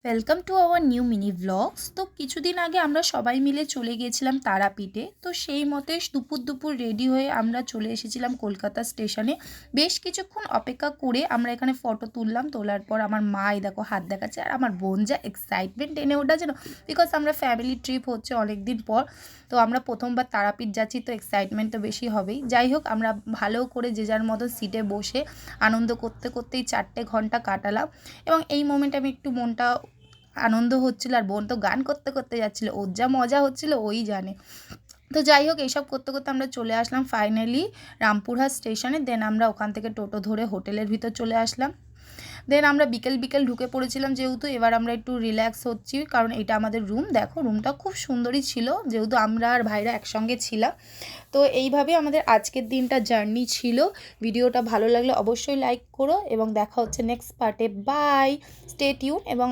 Welcome to our new mini vlogs. তো কিছুদিন আগে আমরা সবাই মিলে চলে গিয়েছিলাম তারাপীঠে। তো সেই মতে দুপুর রেডি হয়ে আমরা চলে এসেছিলাম কলকাতা স্টেশনে। বেশ কিছুক্ষণ অপেক্ষা করে আমরা এখানে ফটো তুললাম। তোলার পর আমার মা এই দেখো হাত দেখাচ্ছে, আর আমার বোন যা এক্সাইটমেন্ট টেনে ওঠা যেন, বিকজ আমরা ফ্যামিলি ট্রিপ হচ্ছে অনেক দিন পর। তো আমরা প্রথমবার তারাপীঠ যাচ্ছি, তো এক্সাইটমেন্ট তো বেশি হবেই। যাই হোক, আমরা ভালো করে যে যার মতো সিটে বসে আনন্দ করতে করতেই 4টে ঘন্টা কাটালাম। এবং এই মোমেন্টে আমি একটু মনটা আনন্দ হচ্ছিল, আর বোন তো গান করতে করতে যাচ্ছিল, ওর যা মজা হচ্ছিল ওই জানে। তো যাই হোক, এইসব করতে করতে আমরা চলে আসলাম ফাইনালি রামপুরহাট স্টেশনে। দেন আমরা ওখান থেকে টোটো ধরে হোটেলের ভিতর চলে আসলাম। দেন আমরা বিকেল বিকেল ঢুকে পড়েছিলাম, যেহেতু এবার আমরা একটু রিল্যাক্স হচ্ছি, কারণ এটা আমাদের রুম। দেখো রুমটা খুব সুন্দরই ছিল, যেহেতু আমরা আর ভাইরা একসঙ্গে ছিলাম। তো এইভাবে আমাদের আজকের দিনটা জার্নি ছিল। ভিডিওটা ভালো লাগলে অবশ্যই লাইক করো, এবং দেখা হচ্ছে নেক্সট পার্টে। বাই, স্টে টিউন এবং